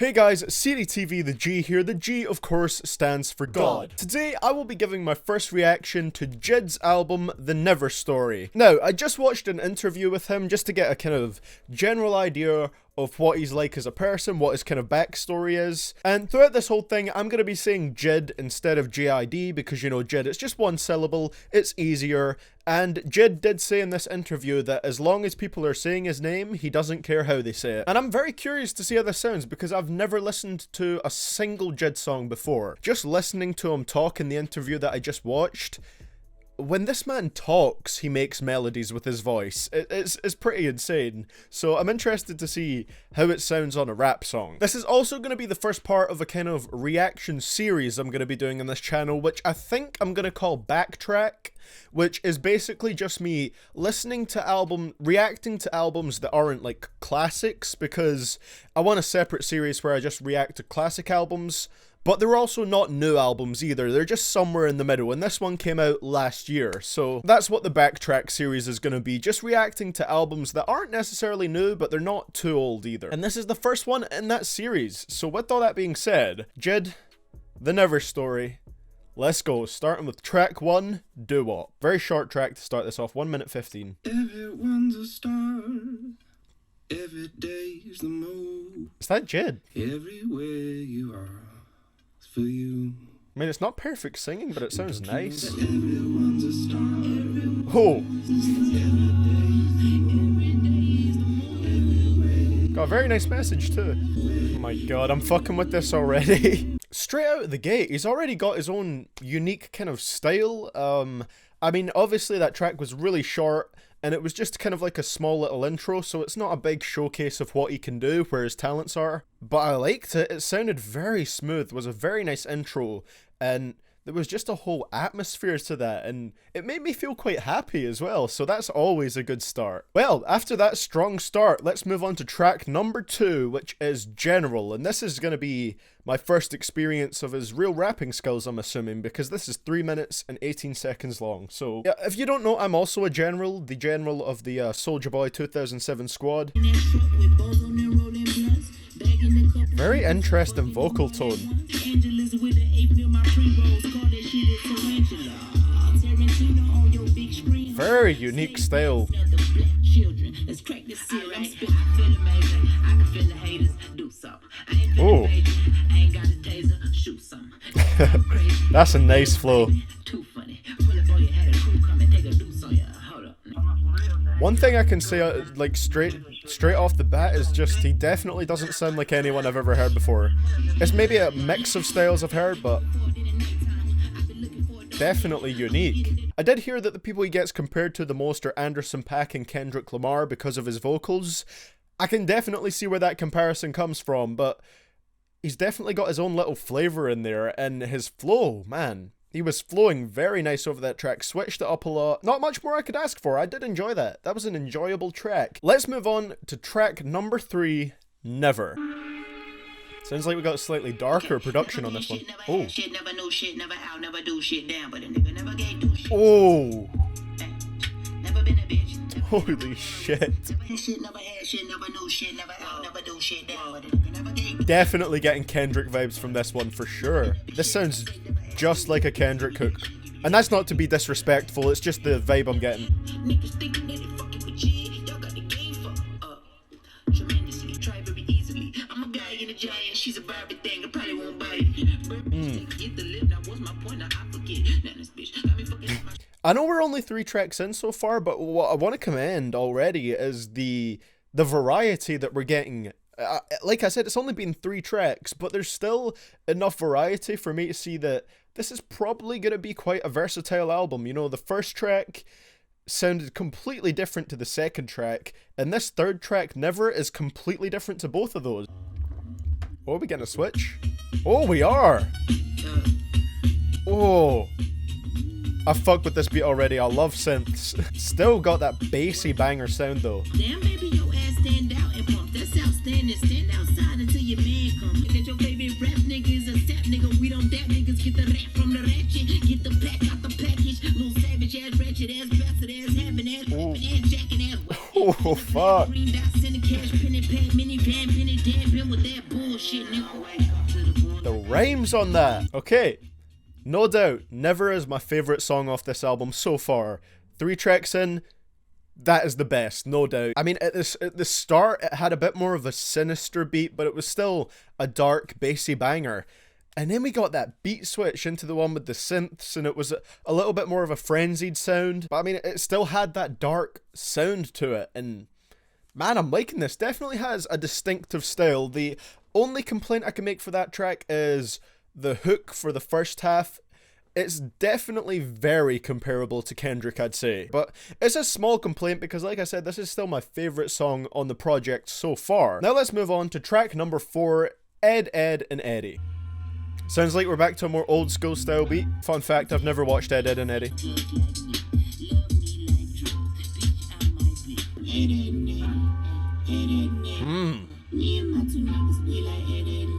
Hey guys, CDTVthaG here. The G, of course, stands for God. Today, I will be giving my first reaction to J.I.D's album, The Never Story. Now, I just watched an interview with him just to get a kind of general idea of what he's like as a person, what his kind of backstory is. And throughout this whole thing, I'm going to be saying J.I.D instead of J.I.D because, you know, J.I.D, it's just one syllable, it's easier. And J.I.D did say in this interview that as long as people are saying his name, he doesn't care how they say it. And I'm very curious to see how this sounds because I've never listened to a single J.I.D song before. Just listening to him talk in the interview that I just watched, when this man talks, he makes melodies with his voice. It's pretty insane. So I'm interested to see how it sounds on a rap song. This is also going to be the first part of a kind of reaction series I'm going to be doing on this channel, which I think I'm going to call Backtrack, which is basically just me listening to reacting to albums that aren't like classics, because I want a separate series where I just react to classic albums. But they're also not new albums either, they're just somewhere in the middle, and this one came out last year, so that's what the Backtrack series is going to be, just reacting to albums that aren't necessarily new, but they're not too old either. And this is the first one in that series, so with all that being said, J.I.D, The Never Story, let's go, starting with track 1, Doo Wop. Very short track to start this off, 1 minute 15. Everyone's a star, every day's the move. Is that J.I.D? Everywhere you are. For you. I mean, it's not perfect singing, but it sounds nice. Oh! Got a very nice message too. Oh my god, I'm fucking with this already. Straight out of the gate, he's already got his own unique kind of style. I mean, obviously that track was really short, and it was just kind of like a small little intro, so it's not a big showcase of what he can do, where his talents are. But I liked it, it sounded very smooth, it was a very nice intro, and there was just a whole atmosphere to that, and it made me feel quite happy as well, so that's always a good start. Well, after that strong start, let's move on to track number 2, which is General, and this is going to be my first experience of his real rapping skills, I'm assuming, because this is 3 minutes and 18 seconds long. So, yeah, if you don't know, I'm also a general, the general of the Soulja Boy 2007 squad. Very interesting vocal tone. Very unique style. Oh. That's a nice flow. One thing I can say, like straight off the bat, is just he definitely doesn't sound like anyone I've ever heard before. It's maybe a mix of styles I've heard, but definitely unique. I did hear that the people he gets compared to the most are Anderson .Paak and Kendrick Lamar because of his vocals. I can definitely see where that comparison comes from, but he's definitely got his own little flavor in there, and his flow, man. He was flowing very nice over that track, switched it up a lot. Not much more I could ask for, I did enjoy that. That was an enjoyable track. Let's move on to track number 3, Never. Sounds like we got slightly darker production on this one. Oh. Oh. Holy shit. Definitely getting Kendrick vibes from this one for sure. This sounds just like a Kendrick hook. And that's not to be disrespectful, it's just the vibe I'm getting. I know we're only 3 tracks in so far, but what I want to commend already is the variety that we're getting. Like I said, it's only been 3 tracks, but there's still enough variety for me to see that this is probably going to be quite a versatile album. You know, the first track sounded completely different to the second track, and this third track, Never, is completely different to both of those. Oh, are we getting a switch? Oh, we are! Oh, I fuck with this beat already, I love synths. Still got that bassy banger sound though. Damn, baby, your ass stand out and pump. That's outstanding, stand outside until your man come. That your favorite rap nigga is a sap nigga, we don't dap niggas, get the rap from the ratchet, get the pack out the package, little savage ass, ratchet ass, bastard ass, having ass, rapping ass, jacking ass. Oh fuck. The rhymes on that. Okay, no doubt, Never is my favourite song off this album so far. 3 tracks in, that is the best, no doubt. I mean, at the start, it had a bit more of a sinister beat, but it was still a dark, bassy banger. And then we got that beat switch into the one with the synths, and it was a little bit more of a frenzied sound. But I mean, it still had that dark sound to it, and man, I'm liking this. Definitely has a distinctive style. The only complaint I can make for that track is the hook for the first half. It's definitely very comparable to Kendrick, I'd say. But it's a small complaint because, like I said, this is still my favourite song on the project so far. Now let's move on to track number 4, Ed, Ed, and Eddy. Sounds like we're back to a more old school style beat. Fun fact, I've never watched Ed, Ed, and Eddy.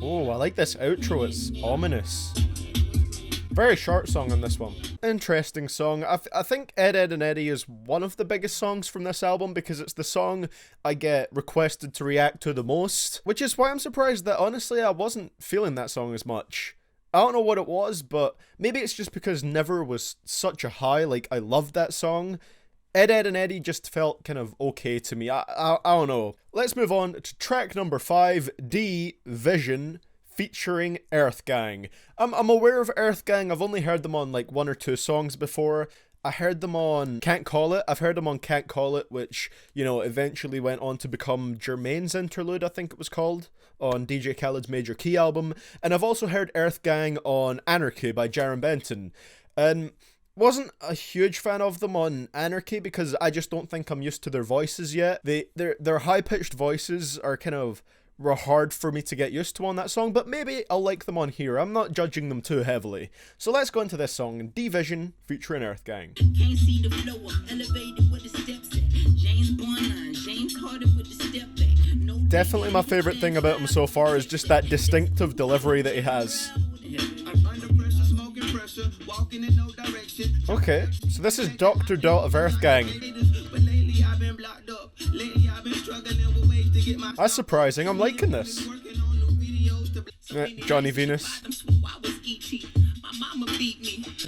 Oh, I like this outro, it's ominous. Very short song on this one. Interesting song. I think Ed, Ed, and Eddy is one of the biggest songs from this album because it's the song I get requested to react to the most, which is why I'm surprised that honestly I wasn't feeling that song as much. I don't know what it was, but maybe it's just because Never was such a high, like I loved that song. Ed, Ed, and Eddy just felt kind of okay to me. I don't know. Let's move on to track number 5, D Vision, featuring EarthGang. I'm aware of EarthGang. I've only heard them on like 1 or 2 songs before. I heard them on Can't Call It. I've heard them on Can't Call It, which, you know, eventually went on to become Jermaine's Interlude, I think it was called, on DJ Khaled's Major Key album. And I've also heard EarthGang on Anarchy by Jaron Benton. And wasn't a huge fan of them on Anarchy because I just don't think I'm used to their voices yet. Their high-pitched voices are kind of were hard for me to get used to on that song, but maybe I'll like them on here. I'm not judging them too heavily. So let's go into this song, D Vision featuring EarthGang. Can't see the flow, elevated with the steps at. James Bond, James Carter with the step back. No Definitely my favourite thing about him so far is just that distinctive delivery that he has. Okay, so this is Dr. Dot of EarthGang. That's surprising, I'm liking this. Johnny Venus.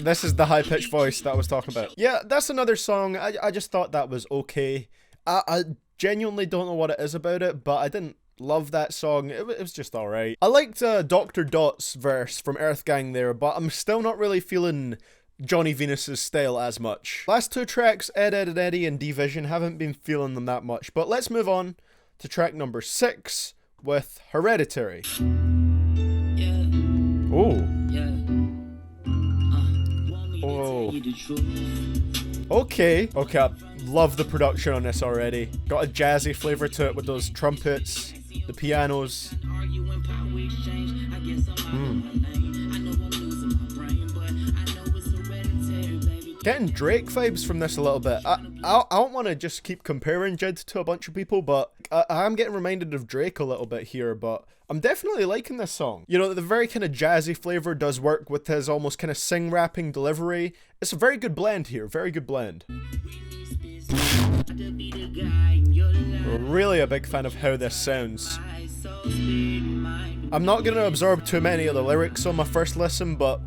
This is the high-pitched voice that I was talking about. Yeah, that's another song. I just thought that was okay. I genuinely don't know what it is about it, but I didn't love that song. It was just alright. I liked Dr. Dot's verse from EarthGang there, but I'm still not really feeling Johnny Venus's style as much. Last 2 tracks, Ed, Ed, and Eddy and D Vision, haven't been feeling them that much, but let's move on to track number 6 with Hereditary. Yeah. Oh. Yeah. Oh. Okay. Okay, I love the production on this already. Got a jazzy flavour to it with those trumpets, the pianos. Getting Drake vibes from this a little bit. I don't want to just keep comparing J.I.D to a bunch of people, but I am getting reminded of Drake a little bit here, but I'm definitely liking this song. You know, the very kind of jazzy flavour does work with his almost kind of sing-rapping delivery. It's a very good blend here, very good blend. Really a big fan of how this sounds. I'm not going to absorb too many of the lyrics on my first listen, but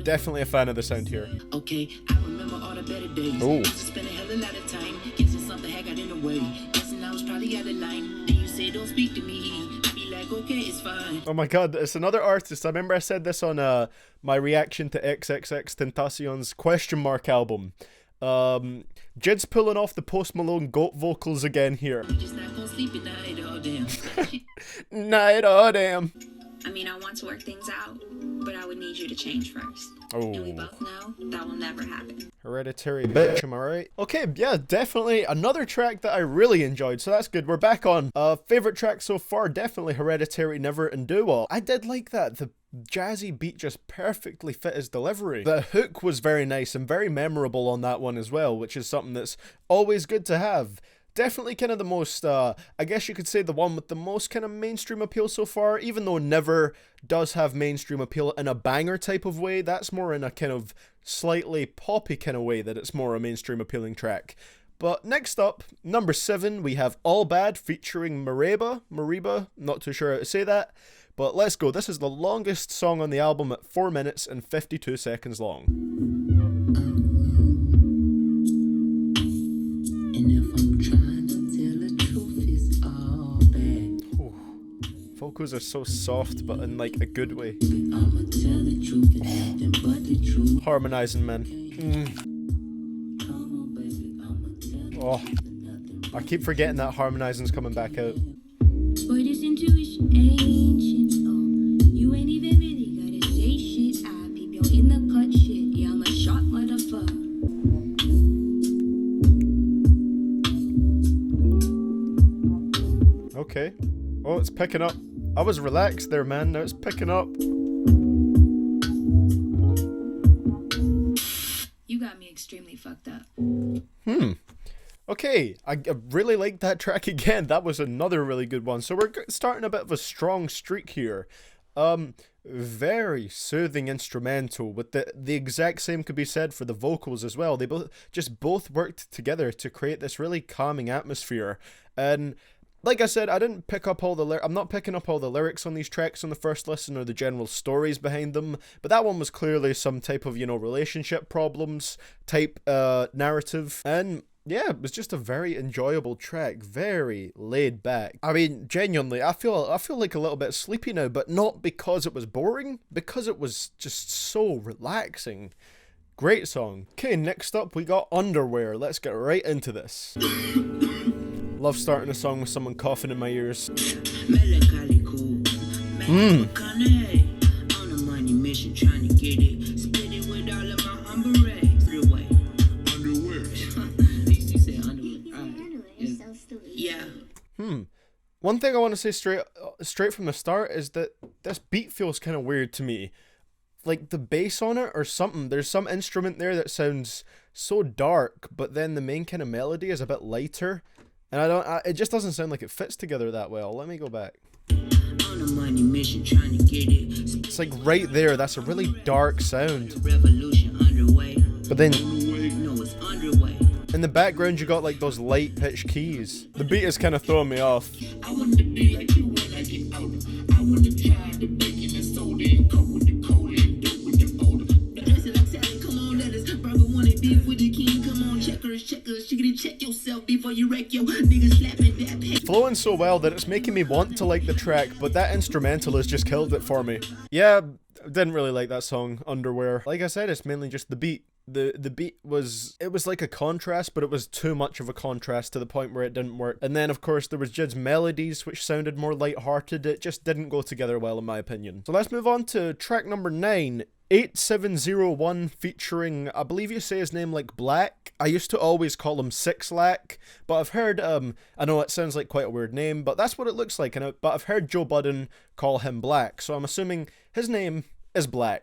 definitely a fan of the sound here. Okay, I remember all the better days. Oh. Spent a hell of a lot of time guessing something had got in the way. Guessing I was probably out of line. Then you say don't speak to me. I be like, okay, it's fine. Oh my god, it's another artist. I remember I said this on my reaction to XXXTentacion's Question Mark album. J.I.D's pulling off the Post Malone goat vocals again here. We just not gonna sleep at night, oh damn. Night, oh damn. I mean, I want to work things out, but I would need you to change first. Oh. And we both know that will never happen. Hereditary bitch, am I right? Okay, yeah, definitely another track that I really enjoyed, so that's good. We're back on. Favorite track so far, definitely Hereditary, Never, and Do All. I did like that. The jazzy beat just perfectly fit his delivery. The hook was very nice and very memorable on that one as well, which is something that's always good to have. Definitely kind of the most, I guess you could say the one with the most kind of mainstream appeal so far, even though Never does have mainstream appeal in a banger type of way. That's more in a kind of slightly poppy kind of way that it's more a mainstream appealing track. But next up, number 7, we have All Bad featuring Mereba, not too sure how to say that. But let's go. This is the longest song on the album at 4 minutes and 52 seconds long. And if I'm trying to tell the truth, it's all bad. Vocals are so soft, but in like a good way. I'ma tell the truth and nothing but the truth. Harmonizing, man. Come on, baby, I'ma tell the Oh, truth and nothing but I keep forgetting that harmonizing's coming back out. Boy, this intuition ain't shit. You ain't even really gotta say shit. I peep yo in the cut shit. Yeah, I'm a sharp motherfucker. Okay. Oh, it's picking up. I was relaxed there, man. Now it's picking up. You got me extremely fucked up. Okay, I really like that track again. That was another really good one. So we're starting a bit of a strong streak here. Very soothing instrumental. With the exact same could be said for the vocals as well. They both worked together to create this really calming atmosphere. And like I said, I didn't pick up all the I'm not picking up all the lyrics on these tracks on the first listen or the general stories behind them, but that one was clearly some type of, you know, relationship problems type narrative. And yeah, it was just a very enjoyable track, very laid back. I mean, genuinely, I feel like a little bit sleepy now, but not because it was boring, because it was just so relaxing. Great song. Okay, next up we got Underwear. Let's get right into this. Love starting a song with someone coughing in my ears. melancholy cool. On a money mission, trying to get it. Split it with all of my underwear. Underwear. They used to say underwear. So stupid. Yeah. One thing I want to say straight from the start is that this beat feels kind of weird to me. Like the bass on it or something. There's some instrument there that sounds so dark, but then the main kind of melody is a bit lighter. And it just doesn't sound like it fits together that well. Let me go back. On a money mission, trying to get it. It's like right there, that's a really dark sound. Revolution underway. But then No, it's underway. in the background you got like those light pitched keys. The beat is kind of throwing me off. I want to be like you when I get older. I want to try the bacon and soda and coke with the cola and dope with the older. Dressing like Sally, come on, let us. Brother wanted beef with the king, come on, checkers, chickity, check yourself before you wreck your nigga slapping that pig. Flowing so well that it's making me want to like the track, but that instrumental has just killed it for me. Yeah, I didn't really like that song, Underwear. Like I said, it's mainly just the beat. The beat was like a contrast, but it was too much of a contrast to the point where it didn't work. And then of course there was Jid's melodies, which sounded more light-hearted. It just didn't go together well in my opinion. So let's move on to track number 9. 8701 featuring, I believe you say his name like Black. I used to always call him Six Lack, but I've heard, I know it sounds like quite a weird name, but that's what it looks like, but I've heard Joe Budden call him Black, so I'm assuming his name is Black.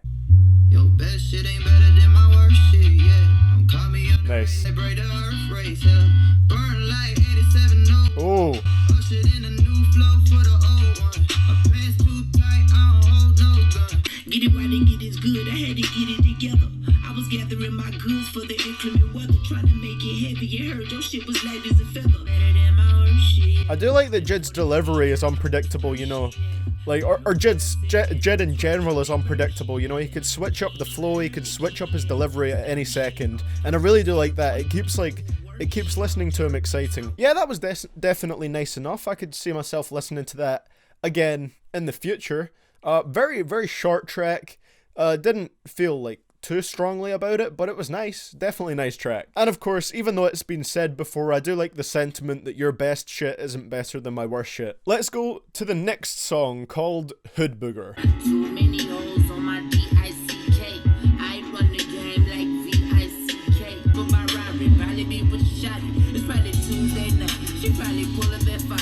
Your best shit ain't better than my worst shit, yeah. Don't call me up. Nice. Break the earth race, yeah. Burn like 87 Oh, Ushered in a new flow for the old one. A pants too tight, I don't hold no gun. Get it right and get it good, I had to get it together. I was gathering my goods for the inclement weather. Trying to make it heavy, you heard your shit was light as a feather. Better than my own shit. I do like that Jid's delivery is unpredictable, you know. Like, or Jid in general is unpredictable, you know. He could switch up the flow, he could switch up his delivery at any second. And I really do like that. It keeps listening to him exciting. Yeah, that was definitely nice enough. I could see myself listening to that again in the future. Very, very short track. Didn't feel like too strongly about it, but it was nice. Definitely nice track. And of course, even though it's been said before, I do like the sentiment that your best shit isn't better than my worst shit. Let's go to the next song called Hoodbooger. Too many hoes on my D-I-C-K. I run the game like V-I-C-K. But my robbery probably be with a shot. It's probably Tuesday night. She probably pull up that fight.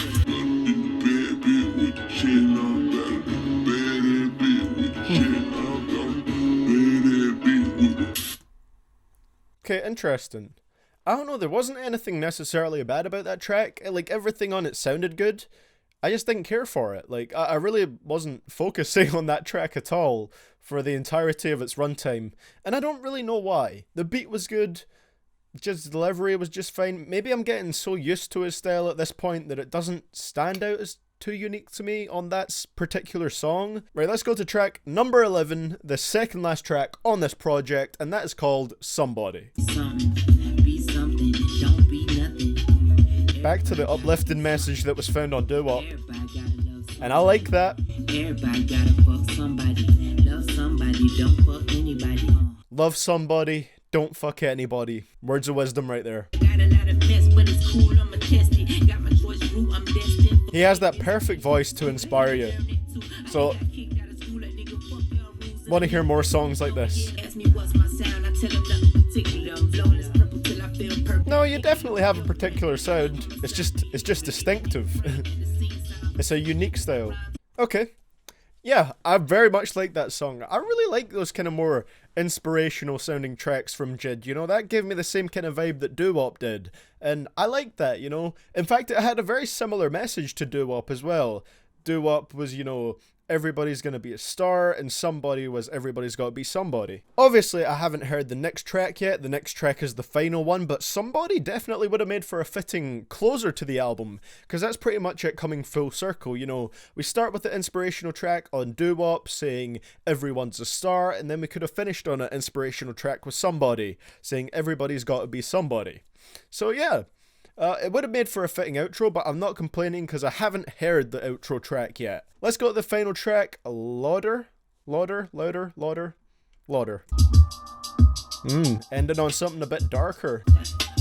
Okay, interesting. I don't know, there wasn't anything necessarily bad about that track. Like, everything on it sounded good. I just didn't care for it. Like, I really wasn't focusing on that track at all for the entirety of its runtime. And I don't really know why. The beat was good. Just delivery was just fine. Maybe I'm getting so used to his style at this point that it doesn't stand out as too unique to me on that particular song. Right, let's go to track number 11, the second last track on this project, and that is called Somebody. Be something, don't be nothing. Back to the uplifting message that was found on Doo-Wop, Everybody gotta love somebody. and I like that. Everybody gotta fuck somebody. Love somebody, don't fuck anybody. Love somebody, don't fuck anybody. Words of wisdom right there. Got a lot of mess, but it's cool, I'ma test it. Got my choice route, I'm destined. He has that perfect voice to inspire you. So, want to hear more songs like this? Ask me what's my sound, I tell them nothing particular. I'm flawless purple till I feel purple. No, you definitely have a particular sound. It's just distinctive. It's a unique style. Okay. Yeah, I very much like that song. I really like those kind of more inspirational sounding tracks from J.I.D, you know, that gave me the same kind of vibe that Doo-Wop did, and I like that, you know. In fact, it had a very similar message to Doo-Wop as well. Doo-Wop was, you know, everybody's gonna be a star, and Somebody was everybody's gotta be somebody. Obviously, I haven't heard the next track yet. The next track is the final one, but Somebody definitely would have made for a fitting closer to the album, because that's pretty much it coming full circle, you know. We start with the inspirational track on Doo-Wop saying everyone's a star, and then we could have finished on an inspirational track with Somebody saying everybody's gotta be somebody. So yeah. It would have made for a fitting outro, but I'm not complaining because I haven't heard the outro track yet. Let's go to the final track, Lauder. Ending on something a bit darker.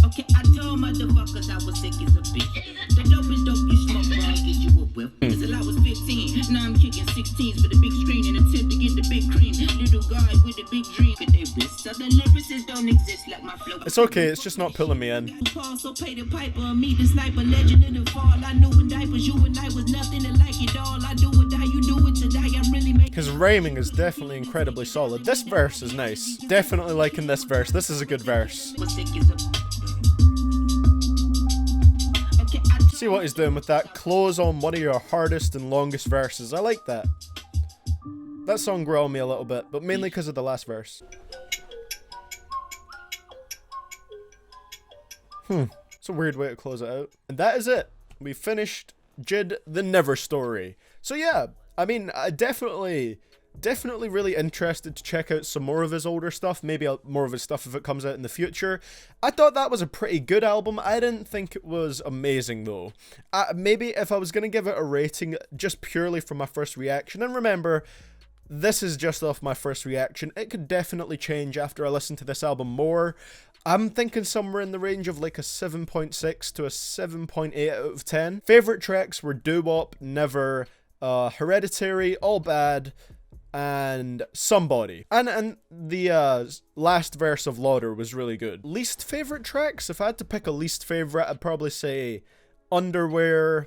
Okay, I told motherfuckers I was sick as a bitch. The dopest dope you smoke, bro, I get you a whip. Till I was 15, now I'm kicking 16s with a big screen and a tip to get the big cream. Little guy with a big dream, but they wrist. Southern lyricists don't exist like my flow. It's okay, it's just not pulling me in. Paul, so pay the piper, me the sniper, legend in the fall. I knew in diapers, you and I was nothing to like it all. I do it, die, you do it to die. I really make. His rhyming is definitely incredibly solid. This verse is nice. Definitely liking this verse. This is a good verse. Was sick as a. See what he's doing with that. Close on one of your hardest and longest verses. I like that. That song grew on me a little bit, but mainly because of the last verse. It's a weird way to close it out. And that is it. We finished J.I.D the Never story. So yeah, I mean, I definitely really interested to check out some more of his older stuff, maybe more of his stuff if it comes out in the future. I thought that was a pretty good album. I didn't think it was amazing though. Maybe if I was going to give it a rating just purely from my first reaction, and remember, this is just off my first reaction, it could definitely change after I listen to this album more. I'm thinking somewhere in the range of like a 7.6 to a 7.8 out of 10. Favorite tracks were Doo-Wop, Never, Hereditary, All Bad, and Somebody. And the last verse of Lauder was really good. Least favorite tracks? If I had to pick a least favorite, I'd probably say Underwear,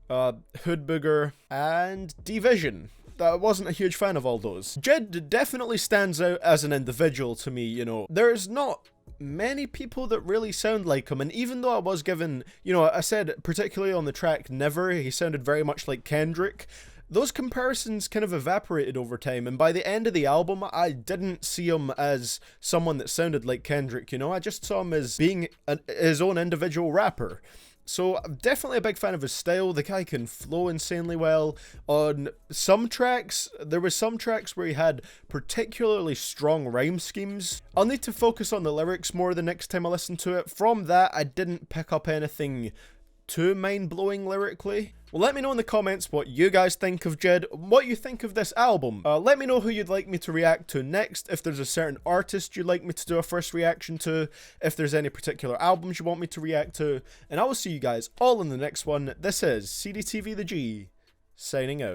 Hoodbooger, and Division. I wasn't a huge fan of all those. J.I.D definitely stands out as an individual to me, you know. There's not many people that really sound like him, and even though I was given, you know, I said particularly on the track Never, he sounded very much like Kendrick. Those comparisons kind of evaporated over time, and by the end of the album, I didn't see him as someone that sounded like Kendrick, you know? I just saw him as being his own individual rapper. So I'm definitely a big fan of his style. The guy can flow insanely well. On some tracks, there were some tracks where he had particularly strong rhyme schemes. I'll need to focus on the lyrics more the next time I listen to it. From that, I didn't pick up anything too mind-blowing lyrically. Well, let me know in the comments what you guys think of J.I.D, what you think of this album. Let me know who you'd like me to react to next, if there's a certain artist you'd like me to do a first reaction to, if there's any particular albums you want me to react to, and I will see you guys all in the next one. This is CDTVthaG, signing out.